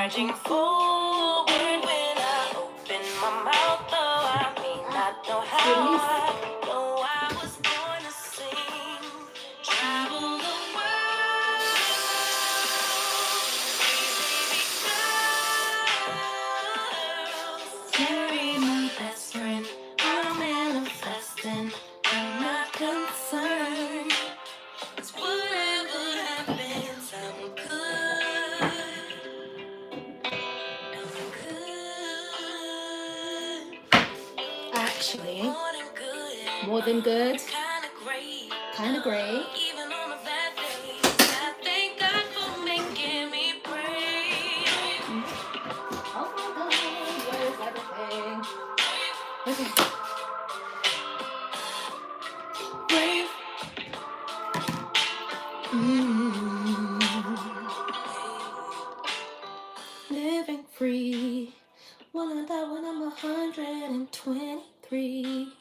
charging forward when I open my mouth, though I may not know how. I know I was born to sing, travel the world. Carry my best friend, I'm manifesting, I'm not concerned. It's whatever happens, I'm good. I'm good. Actually, more than good. Kinda great. Even on the bad days, I thank God for making me brave. Oh my God, where's everything? Okay. Brave. Living free. Wanna die when I'm 123.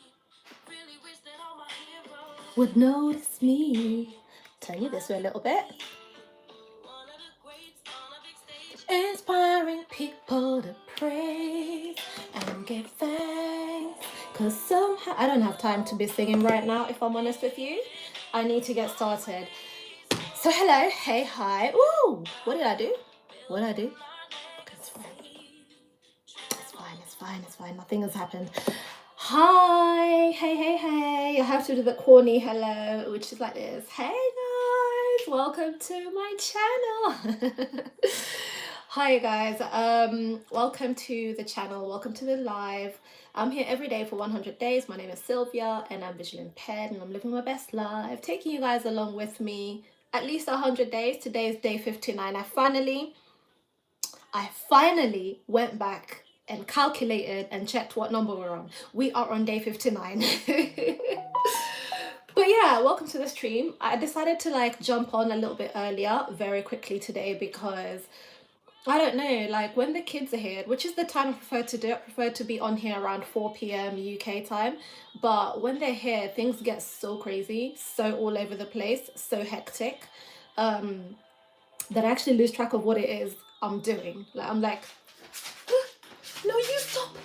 Would notice me. Turn you this way a little bit. Inspiring people to praise and give thanks. Cause somehow I don't have time to be singing right now, if I'm honest with you. I need to get started. So hello, hey, hi. Ooh, what did I do? What did I do? It's fine. It's fine. Nothing has happened. Hi, hey. I have to do the corny hello, which is like this. Hey guys, welcome to my channel. Hi guys, welcome to the channel, welcome to the live. I'm here every day for 100 days. My name is Sylvia and I'm visually impaired and I'm living my best life, taking you guys along with me at least 100 days. Today is day 59. I finally went back and calculated and checked what number we're on. We are on day 59. But yeah, welcome to the stream. I decided to like jump on a little bit earlier very quickly today because I don't know, like when the kids are here, which is the time I prefer to do it, I prefer to be on here around 4 p.m. UK time. But when they're here, things get so crazy, so all over the place, so hectic, that I actually lose track of what it is I'm doing. Like I'm like, no, you stop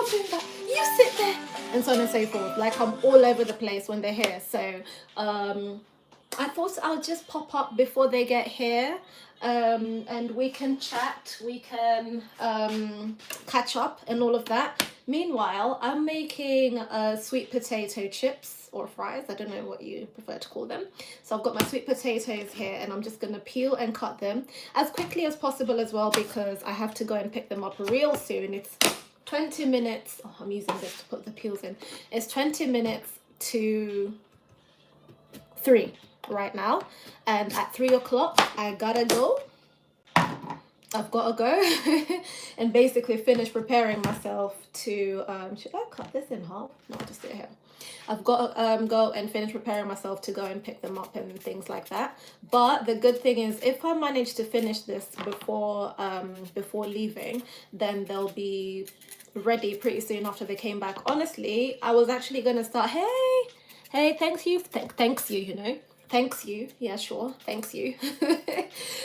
doing that, you sit there, and so on and so forth. Like I'm all over the place when they're here. So I thought I'll just pop up before they get here, and we can chat, we can catch up and all of that. Meanwhile, I'm making sweet potato chips or fries. I don't know what you prefer to call them. So I've got my sweet potatoes here and I'm just going to peel and cut them as quickly as possible as well because I have to go and pick them up real soon. It's 20 minutes. Oh, I'm using this to put the peels in. It's 20 minutes to 3 right now, and at 3 o'clock I gotta go. I've gotta go and basically finish preparing myself to should I cut this in half? No, I'll just do it here. I've got to go and finish preparing myself to go and pick them up and things like that. But the good thing is if I manage to finish this before leaving, then they'll be ready pretty soon after they came back. Honestly, I was actually gonna start, hey, thanks you, you know. Thanks you. Yeah, sure. Thanks you.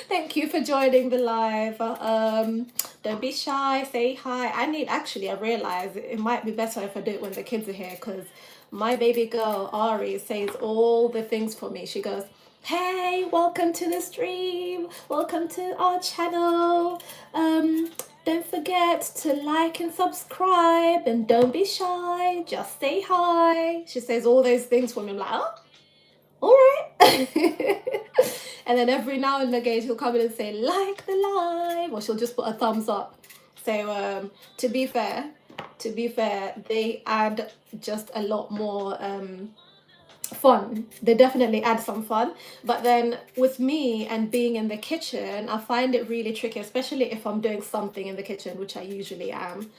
Thank you for joining the live. Don't be shy. Say hi. I realize it might be better if I do it when the kids are here because my baby girl, Ari, says all the things for me. She goes, hey, welcome to the stream. Welcome to our channel. Don't forget to like and subscribe and don't be shy. Just say hi. She says all those things for me. I'm like, oh. All right. And then every now and again she'll come in and say like the live, or she'll just put a thumbs up. So to be fair, they add just a lot more fun. They definitely add some fun, but then with me and being in the kitchen, I find it really tricky, especially if I'm doing something in the kitchen, which I usually am,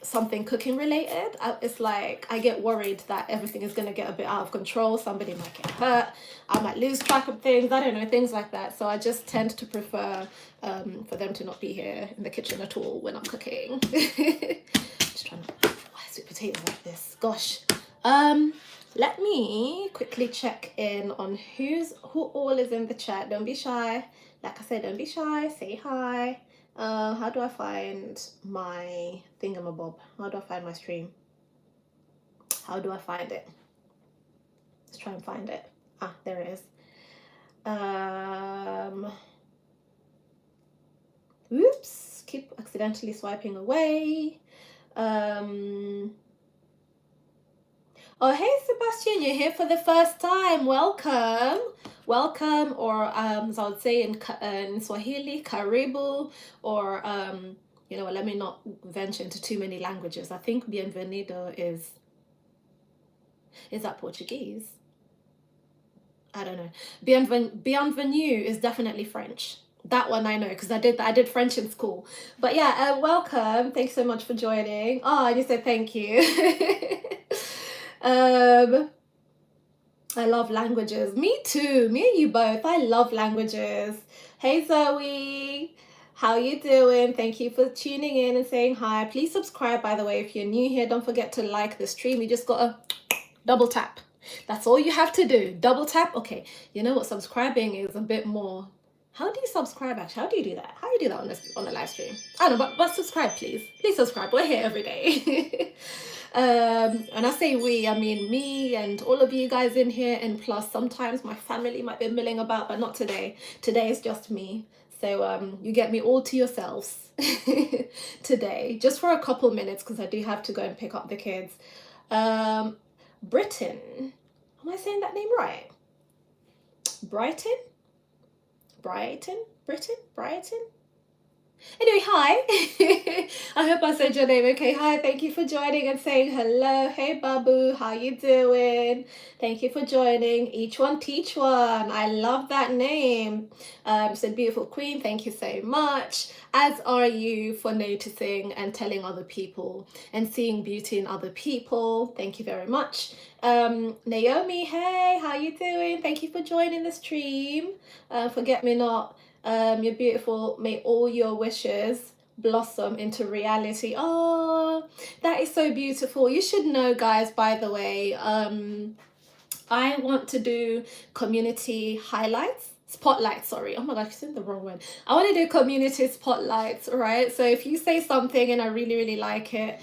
something cooking related. It's like I get worried that everything is going to get a bit out of control. Somebody might get hurt, I might lose track of things, I don't know, things like that. So I just tend to prefer for them to not be here in the kitchen at all when I'm cooking. Just trying to, why sweet potatoes like this, gosh. Let me quickly check in on who all is in the chat. Don't be shy. Like I said, don't be shy. Say hi. How do I find my thingamabob? How do I find my stream? How do I find it? Let's try and find it. Ah, there it is. Oops, keep accidentally swiping away. Oh, hey Sebastian, you're here for the first time. Welcome. Welcome, or as I would say in Swahili, karibu, or you know, let me not venture into too many languages. I think bienvenido is that Portuguese? I don't know. Bienvenue is definitely French. That one I know because I did French in school. But yeah, welcome. Thanks so much for joining. Oh, I just said thank you. I love languages. Me too. Me and you both. I love languages. Hey Zoe. How you doing? Thank you for tuning in and saying hi. Please subscribe, by the way, if you're new here. Don't forget to like the stream. You just gotta double tap. That's all you have to do. Double tap. Okay. You know what? Subscribing is a bit more. How do you subscribe actually? How do you do that? How do you do that on the live stream? I don't know, but subscribe, please. Please subscribe. We're here every day. And I say we, I mean me and all of you guys in here, and plus sometimes my family might be milling about, but not today. Today is just me. So you get me all to yourselves today, just for a couple minutes, because I do have to go and pick up the kids. Britain. Am I saying that name right? Brighton? Brighton? Britain? Brighton? Anyway, hi. I hope I said your name okay. Hi, thank you for joining and saying hello. Hey, Babu, how you doing? Thank you for joining. Each one teach one. I love that name. So beautiful queen, thank you so much. As are you for noticing and telling other people and seeing beauty in other people. Thank you very much. Naomi, hey, how you doing? Thank you for joining the stream. Forget me not. You're beautiful. May all your wishes blossom into reality. Oh, that is so beautiful. You should know, guys, by the way, I want to do community spotlights, sorry. Oh my gosh, I said the wrong one. I want to do community spotlights, right? So if you say something and I really, really like it,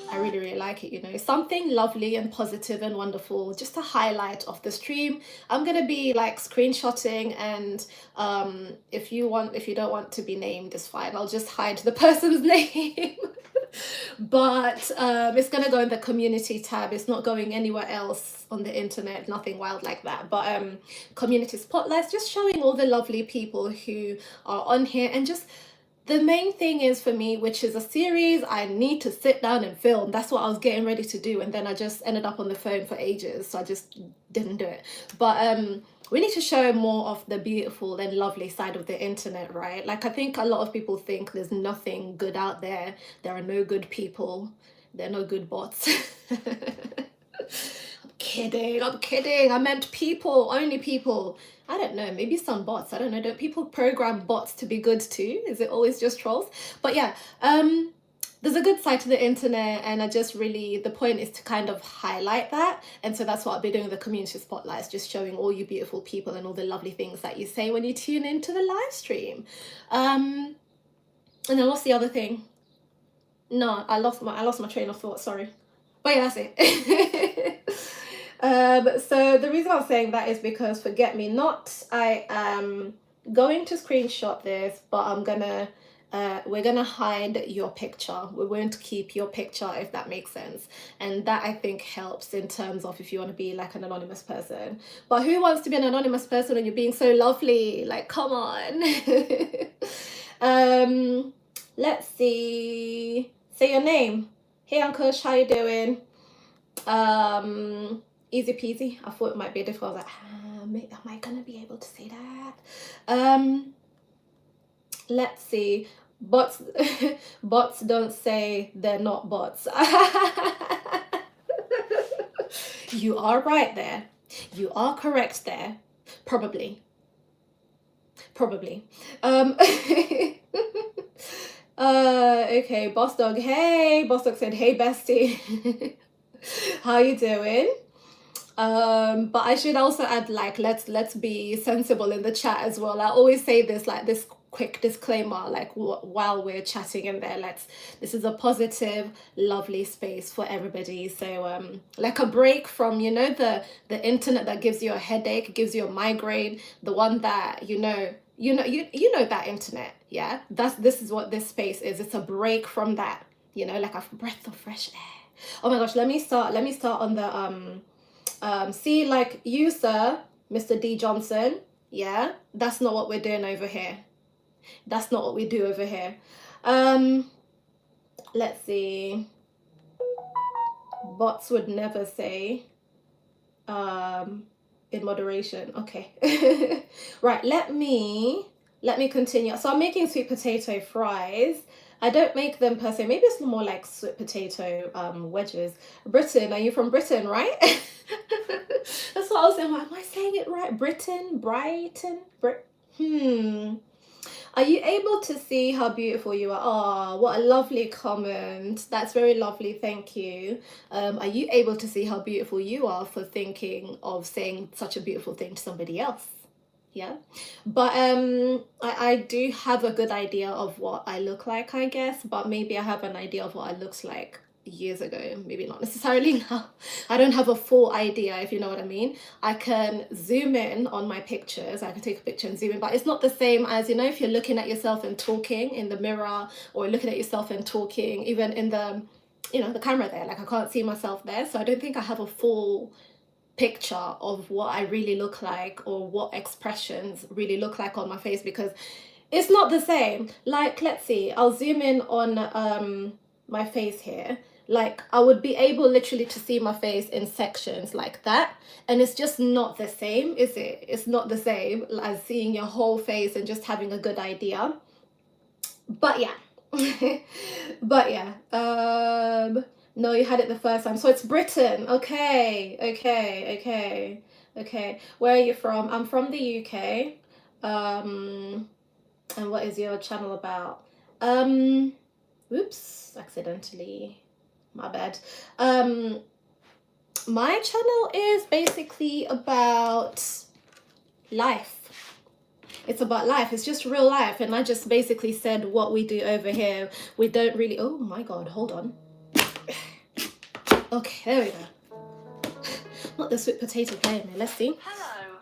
I really, really like it, you know, something lovely and positive and wonderful, just a highlight of the stream. I'm going to be like screenshotting, and if you don't want to be named, it's fine. I'll just hide the person's name. But it's going to go in the community tab. It's not going anywhere else on the internet, nothing wild like that. But community spotlights, just showing all the lovely people who are on here, and just the main thing is for me, which is a series I need to sit down and film. That's what I was getting ready to do, and then I just ended up on the phone for ages, so I just didn't do it. But we need to show more of the beautiful and lovely side of the internet, right? Like, I think a lot of people think there's nothing good out there. There are no good people. There are no good bots. I'm kidding. I meant people, only people. I don't know, maybe some bots. I don't know. Don't people program bots to be good too? Is it always just trolls? But yeah, there's a good side to the internet, and I just really, the point is to kind of highlight that. And so that's what I'll be doing with the community spotlights, just showing all you beautiful people and all the lovely things that you say when you tune into the live stream. And then what's the other thing? No, I lost my train of thought, sorry. But yeah, that's it. So the reason I'm saying that is because, forget me not, I am going to screenshot this, but we're gonna hide your picture. We're going to keep your picture, if that makes sense. And that, I think, helps in terms of if you want to be like an anonymous person. But who wants to be an anonymous person when you're being so lovely? Like, come on. Let's see. Say your name. Hey, Ankush, how you doing? Easy peasy. I thought it might be difficult. I was like, am I gonna be able to say that? Let's see. Bots bots don't say they're not bots. You are right there. You are correct there. Probably. Okay, Boss Dog. Hey, Boss Dog said, hey bestie. How you doing? But I should also add, like, let's be sensible in the chat as well. I always say this, like, this quick disclaimer, like while we're chatting in there, this is a positive, lovely space for everybody. So like a break from, you know, the internet that gives you a headache, gives you a migraine, the one that, you know that internet. Yeah, this is what this space is. It's a break from that, you know, like a breath of fresh air. Oh my gosh, let me start on the see, like, you, sir, Mr. D Johnson. Yeah, that's not what we're doing over here. That's not what we do over here. Let's see. Bots would never say in moderation. Okay. Right, let me continue. So I'm making sweet potato fries. I don't make them per se. Maybe it's more like sweet potato wedges. Britain, are you from Britain, right? That's what I was saying. Am I saying it right? Britain? Are you able to see how beautiful you are? Oh, what a lovely comment. That's very lovely. Thank you. Are you able to see how beautiful you are for thinking of saying such a beautiful thing to somebody else? Yeah. But I do have a good idea of what I look like, I guess, but maybe I have an idea of what I looked like years ago, maybe not necessarily now. I don't have a full idea, if you know what I mean. I can zoom in on my pictures. I can take a picture and zoom in, but it's not the same as, you know, if you're looking at yourself and talking in the mirror, or looking at yourself and talking even in the, you know, the camera there. Like, I can't see myself there, so I don't think I have a full picture of what I really look like, or what expressions really look like on my face, because it's not the same. Like, let's see, I'll zoom in on my face here. Like, I would be able literally to see my face in sections like that, and it's just not the same, is it? It's not the same as seeing your whole face and just having a good idea. But yeah. But yeah, no, you had it the first time, so it's Britain. Okay. Where are you from? I'm from the UK. And what is your channel about? Oops, accidentally, my bad. My channel is basically about life. It's about life. It's just real life. And I just basically said what we do over here. We don't really, oh my God, hold on. Okay, there we go. Not the sweet potato playing there. Let's see. Hello.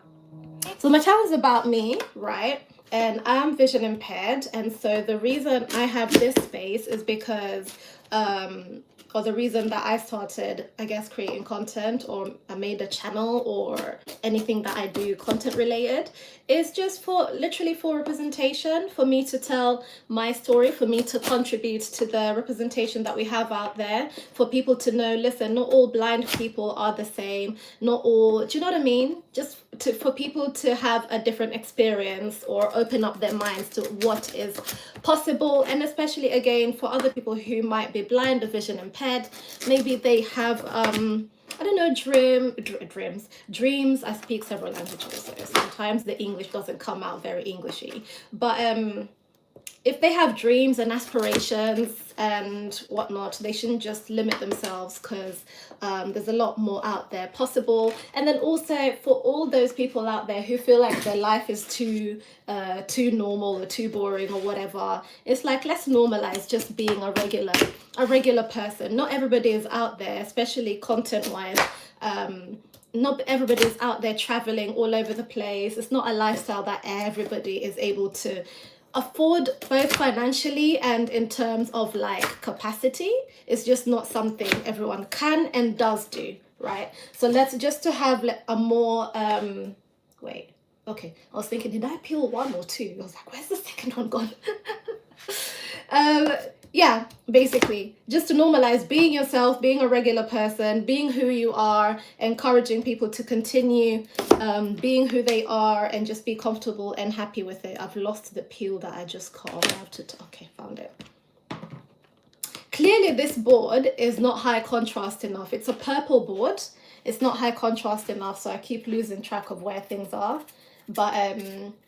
So my channel is about me, right? And I'm vision impaired. And so the reason I have this space is because, or the reason that I started, I guess, creating content, or I made a channel, or anything that I do content related, is just for literally for representation, for me to tell my story, for me to contribute to the representation that we have out there, for people to know, listen, not all blind people are the same, not all, do you know what I mean? Just for people to have a different experience, or open up their minds to what is possible. And especially, again, for other people who might be blind or vision impaired, maybe they have I don't know, dreams. I speak several languages, so sometimes the English doesn't come out very Englishy, but if they have dreams and aspirations and whatnot, they shouldn't just limit themselves, because there's a lot more out there possible. And then also, for all those people out there who feel like their life is too normal or too boring or whatever, it's like, let's normalize just being a regular person. Not everybody is out there, especially content wise. Not everybody is out there traveling all over the place. It's not a lifestyle that everybody is able to afford, both financially and in terms of like capacity. It's just not something everyone can and does do, right? So let's just to have a more wait, okay, I was thinking, did I peel one or two? I was like, where's the second one gone? Yeah, basically just to normalize being yourself, being a regular person, being who you are, encouraging people to continue being who they are, and just be comfortable and happy with it. I've lost the peel that I just cut off. I have to okay, found it. Clearly this board is not high contrast enough. It's a purple board. It's not high contrast enough, so I keep losing track of where things are. But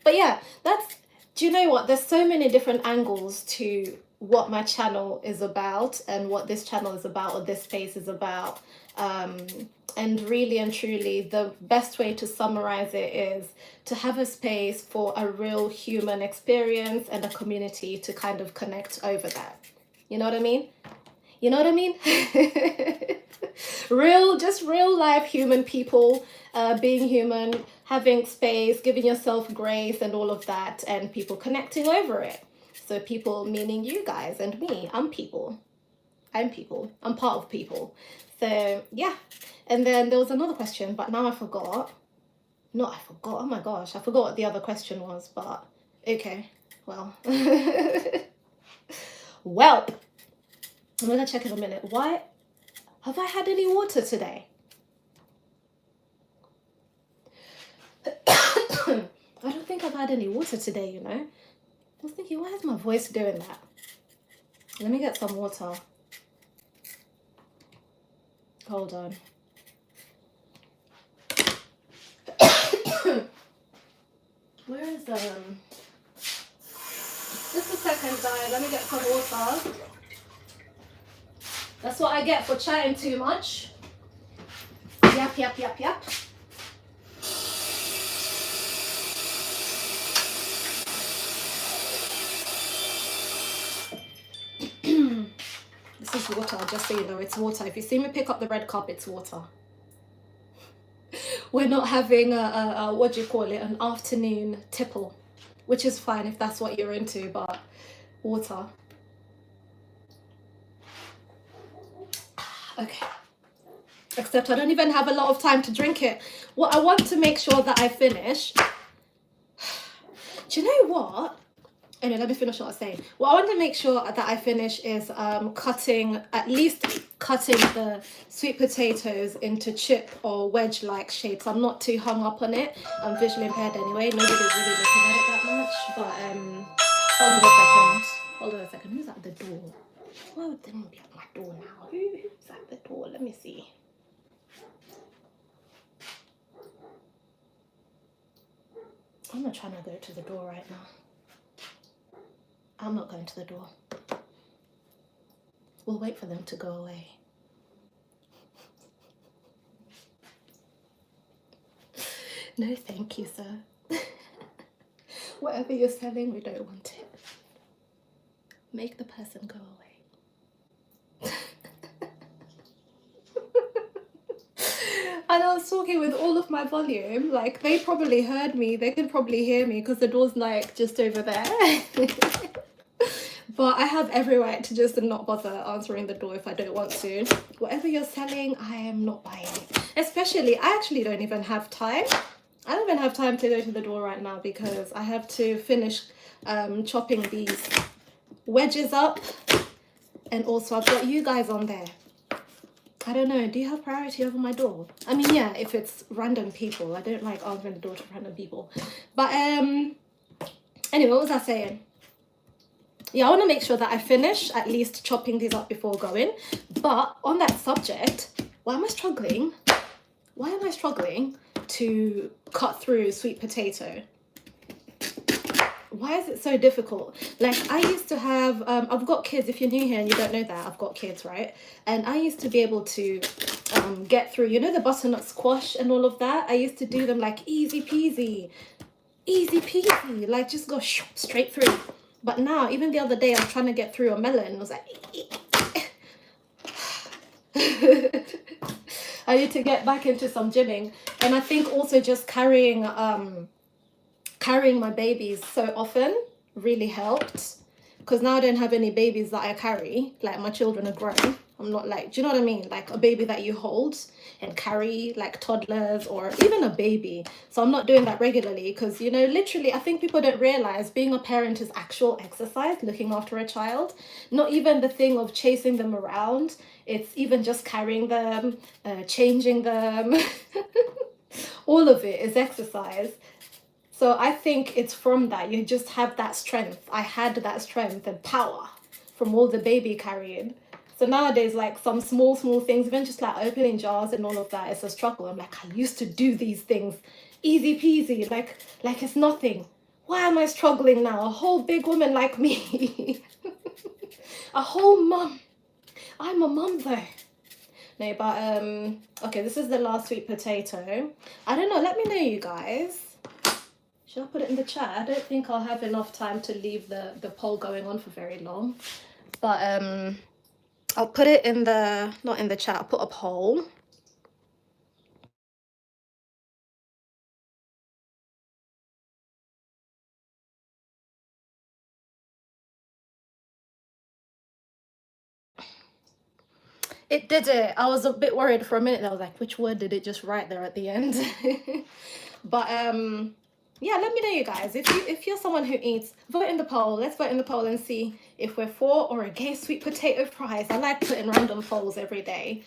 yeah, that's, do you know what? There's so many different angles to what my channel is about, and what this channel is about, or this space is about. And really and truly, the best way to summarize it is to have a space for a real human experience and a community to kind of connect over that. You know what I mean? You know what I mean? Just real life human people, being human, having space, giving yourself grace and all of that, and people connecting over it. So people meaning you guys and me. I'm people. I'm people. I'm part of people. So yeah. And then there was another question, but now I forgot. No, I forgot. Oh my gosh, I forgot what the other question was, but okay. Well. Well, I'm gonna check in a minute. Why have I had any water today? I don't think I've had any water today, you know. I was thinking, why is my voice doing that? Let me get some water. Hold on. Where is just a second, guys. Let me get some water. That's what I get for chatting too much. Yap, yap, yap, yap. This is water, just so you know, it's water. If you see me pick up the red cup, it's water. We're not having a what do you call it, an afternoon tipple, which is fine if that's what you're into, but water. Okay. Except I don't even have a lot of time to drink it. What I want to make sure that I finish. Do you know what? Anyway, let me finish what I was saying. What I want to make sure that I finish is at least cutting the sweet potatoes into chip or wedge-like shapes. I'm not too hung up on it. I'm visually impaired anyway. Nobody's really looking at it that much. But hold on a second. Hold on a second. Who's at the door? Why would they not be at my door now? Who's at the door? Let me see. I'm not trying to go to the door right now. I'm not going to the door. We'll wait for them to go away. No, thank you, sir. Whatever you're selling, we don't want it. Make the person go away. And I was talking with all of my volume, like they probably heard me, they could probably hear me because the door's like just over there. But I have every right to just not bother answering the door if I don't want to. Whatever you're selling, I am not buying it. Especially, I actually don't even have time. I don't even have time to go to the door right now because I have to finish chopping these wedges up. And also I've got you guys on there. I don't know, do you have priority over my door? I mean, yeah, if it's random people. I don't like answering the door to random people. But anyway, what was I saying? Yeah, I want to make sure that I finish at least chopping these up before going. But on that subject, why am I struggling? Why am I struggling to cut through sweet potato? Why is it so difficult? Like, I used to have, I've got kids. If you're new here and you don't know that, I've got kids, right? And I used to be able to get through, you know, the butternut squash and all of that. I used to do them like easy peasy, like just go straight through. But now, even the other day, I was trying to get through a melon. I was like, I need to get back into some gymming. And I think also just carrying my babies so often really helped, because now I don't have any babies that I carry. Like, my children are grown. I'm not like, do you know what I mean? Like a baby that you hold and carry, like toddlers or even a baby. So I'm not doing that regularly because, you know, literally, I think people don't realize being a parent is actual exercise, looking after a child. Not even the thing of chasing them around. It's even just carrying them, changing them. All of it is exercise. So I think it's from that. You just have that strength. I had that strength and power from all the baby carrying. So nowadays, like some small things, even just like opening jars and all of that, it's a struggle. I'm like, I used to do these things easy peasy, like it's nothing. Why am I struggling now? A whole big woman like me. A whole mum. I'm a mum though. No, but okay, this is the last sweet potato. I don't know, let me know, you guys. Should I put it in the chat? I don't think I'll have enough time to leave the poll going on for very long. But I'll put it in the, not in the chat, I'll put a poll. It did it. I was a bit worried for a minute. I was like, which word did it just write there at the end? But yeah, let me know, you guys. If you're someone who eats, vote in the poll. Let's vote in the poll and see if we're for or against sweet potato fries. I like putting random polls every day.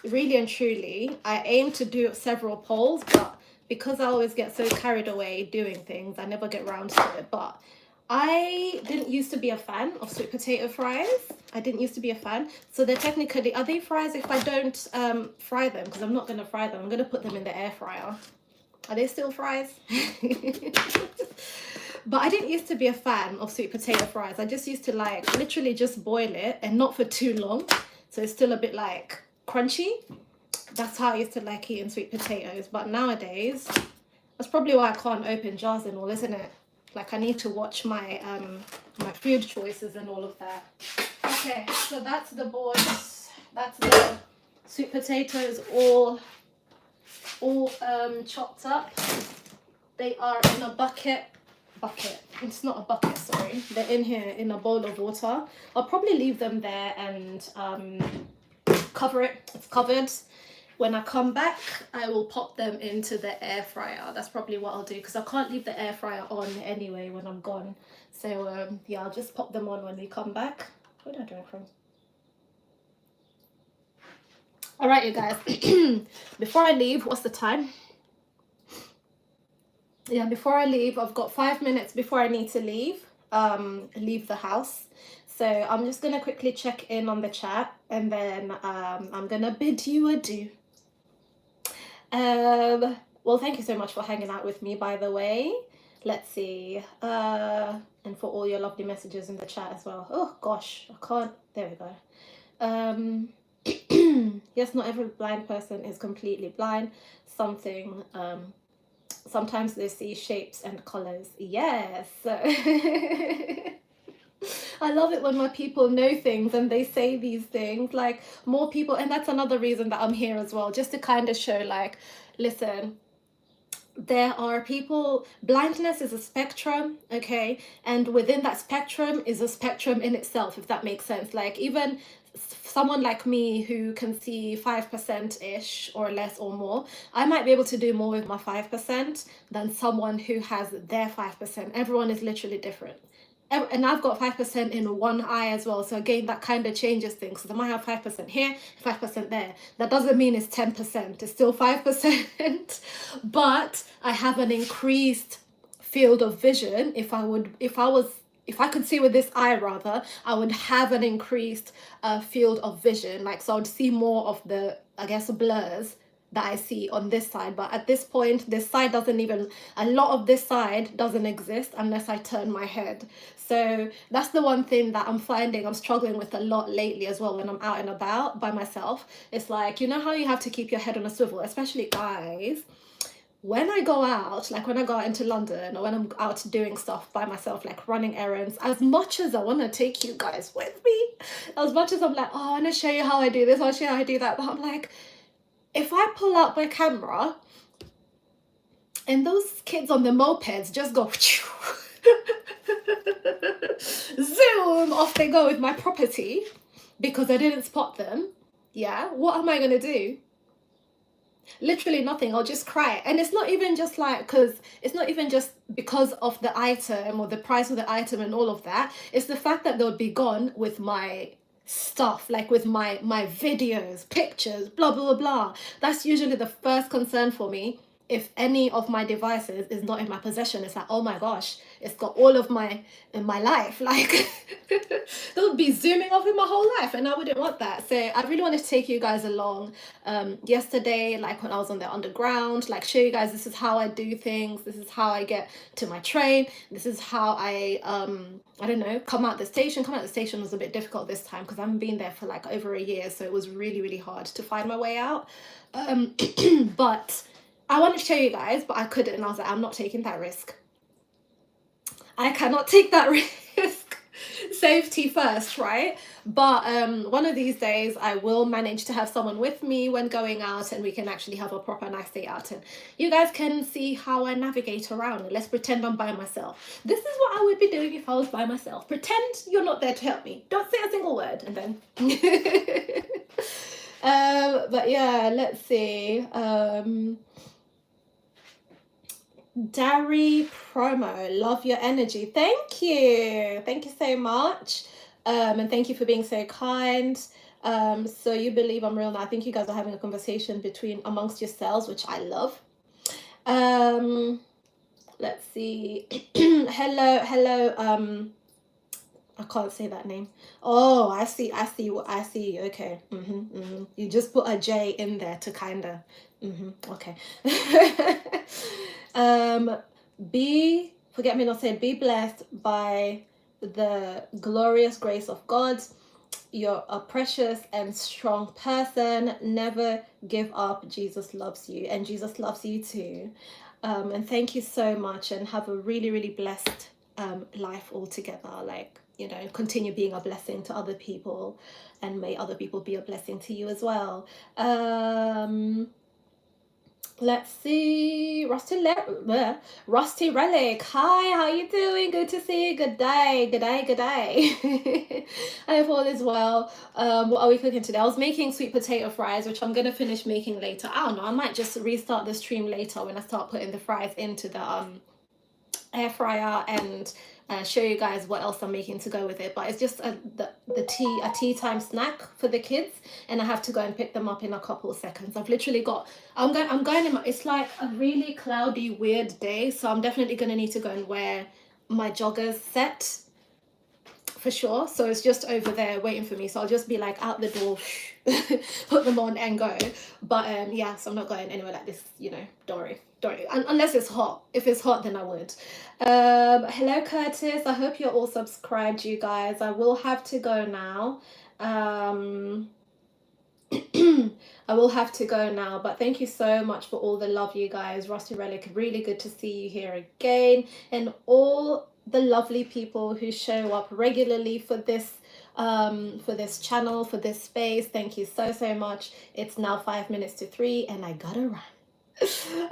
Really and truly, I aim to do several polls, but because I always get so carried away doing things, I never get round to it. But I didn't used to be a fan of sweet potato fries. I didn't used to be a fan. So they're technically, are they fries if I don't fry them? Because I'm not going to fry them. I'm going to put them in the air fryer. Are they still fries? But I didn't used to be a fan of sweet potato fries. I just used to like literally just boil it and not for too long. So it's still a bit like crunchy. That's how I used to like eating sweet potatoes. But nowadays, that's probably why I can't open jars and all, isn't it? Like I need to watch my my food choices and all of that. Okay, so that's the boards. That's the sweet potatoes all chopped up. They are in a bucket. It's not a bucket, sorry. They're in here in a bowl of water. I'll probably leave them there and cover it. It's covered. When I come back, I will pop them into the air fryer. That's probably what I'll do because I can't leave the air fryer on anyway when I'm gone. So yeah, I'll just pop them on when we come back. Where did I do it from? All right, you guys. Before I leave, what's the time? Yeah, before I leave, I've got 5 minutes before I need to leave the house. So I'm just gonna quickly check in on the chat and then I'm gonna bid you adieu. Well, thank you so much for hanging out with me, by the way. Let's see. And for all your lovely messages in the chat as well. Oh gosh, I can't. There we go. Yes, not every blind person is completely blind. Sometimes they see shapes and colors. Yes. I love it when my people know things and they say these things, like more people, and that's another reason that I'm here as well, just to kind of show like, listen, there are people, blindness is a spectrum, okay, and within that spectrum is a spectrum in itself, if that makes sense. Like even someone like me who can see 5% ish or less or more, I might be able to do more with my 5% than someone who has their 5%. Everyone is literally different. And I've got 5% in one eye as well. So again, that kind of changes things. So I might have 5% here, 5% there. That doesn't mean it's 10%. It's still 5%. But I have an increased field of vision. If I could see with this eye rather, I would have an increased field of vision. Like, so I would see more of the, I guess, blurs that I see on this side. But at this point, this side doesn't even, a lot of this side doesn't exist unless I turn my head. So that's the one thing that I'm finding I'm struggling with a lot lately as well when I'm out and about by myself. It's like, you know how you have to keep your head on a swivel, especially guys. When I go out, like when I go out into London or when I'm out doing stuff by myself, like running errands, as much as I want to take you guys with me, as much as I'm like, oh, I want to show you how I do this, I'll show you how I do that, but I'm like, if I pull out my camera and those kids on the mopeds just go zoom, off they go with my property because I didn't spot them, yeah, what am I going to do? Literally nothing. I'll just cry. And it's not even just like, because it's not even just because of the item or the price of the item and all of that. It's the fact that they'll be gone with my stuff, like with my videos, pictures, blah blah blah blah. That's usually the first concern for me, if any of my devices is not in my possession, it's like, oh my gosh, it's got all of my in my life. Like they would be zooming over my whole life, and I wouldn't want that. So I really wanted to take you guys along yesterday, like when I was on the underground, like show you guys this is how I do things, this is how I get to my train, this is how I don't know, come out the station. Come out the station was a bit difficult this time because I haven't been there for like over a year, so it was really, really hard to find my way out. But I wanted to show you guys, but I couldn't, and I was like, I'm not taking that risk. I cannot take that risk. Safety first, right? But one of these days I will manage to have someone with me when going out, and we can actually have a proper nice day out, and you guys can see how I navigate around. Let's pretend I'm by myself. This is what I would be doing if I was by myself. Pretend you're not there to help me. Don't say a single word, and then but yeah, let's see. Dari promo, love your energy. Thank you so much. And thank you for being so kind. So you believe I'm real now. I think you guys are having a conversation amongst yourselves, which I love. Let's see. Hello. I can't say that name. Oh, I see. Okay. You just put a J in there to kinda. Okay. Forget me not saying, be blessed by the glorious grace of God. You're a precious and strong person. Never give up. Jesus loves you, and Jesus loves you too. And thank you so much, and have a really, really blessed life altogether. Like, you know, continue being a blessing to other people, and may other people be a blessing to you as well. Let's see. Rusty Relic. Hi, how you doing? Good to see you. Good day. I hope all is well. What are we cooking today? I was making sweet potato fries, which I'm going to finish making later. I don't know. I might just restart the stream later when I start putting the fries into the air fryer, and show you guys what else I'm making to go with it. But it's just a tea time snack for the kids, and I have to go and pick them up in a couple of seconds. I've literally got I'm going in it's like a really cloudy, weird day, so I'm definitely going to need to go and wear my joggers set for sure. So it's just over there waiting for me, so I'll just be like out the door, put them on and go. But yeah, so I'm not going anywhere like this, you know. Don't worry, unless it's hot. If it's hot, then I would. Hello Curtis, I hope you're all subscribed, you guys. I will have to go now. I will have to go now, but thank you so much for all the love, you guys. Rusty Relic, really good to see you here again, and all the lovely people who show up regularly for this channel, for this space. Thank you so much. It's now 5 minutes to 3, and I gotta run.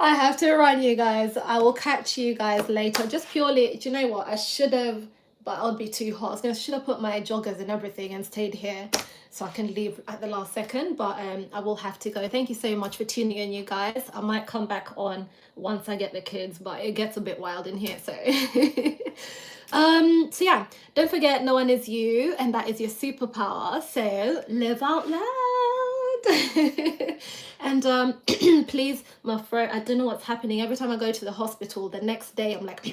I have to run, you guys. I will catch you guys later. Just purely, do you know what? I should have, but I'll be too hot. I should have put my joggers and everything and stayed here so I can leave at the last second. But I will have to go. Thank you so much for tuning in, you guys. I might come back on once I get the kids, but it gets a bit wild in here. So so yeah, don't forget, no one is you, and that is your superpower. So live out loud. And please, my throat, I don't know what's happening. Every time I go to the hospital, the next day I'm like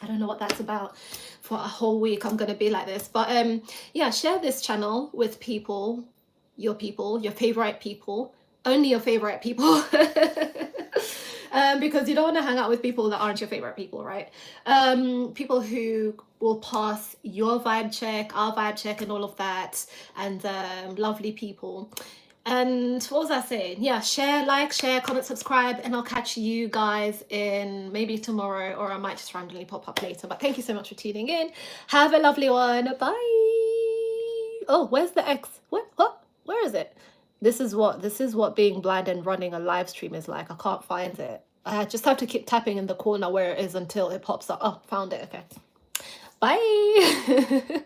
I don't know what that's about. For a whole week I'm gonna be like this. But yeah, share this channel with people, your favorite people, only your favorite people. Because you don't want to hang out with people that aren't your favorite people, right? People who will pass your vibe check, our vibe check, and all of that, and lovely people. And what was I saying? Yeah, share, like, share, comment, subscribe, and I'll catch you guys in maybe tomorrow, or I might just randomly pop up later. But thank you so much for tuning in. Have a lovely one. Bye. Oh, where's the X? What? Where is it? This is what being blind and running a live stream is like. I can't find it. I just have to keep tapping in the corner where it is until it pops up. Oh, found it. Okay. Bye.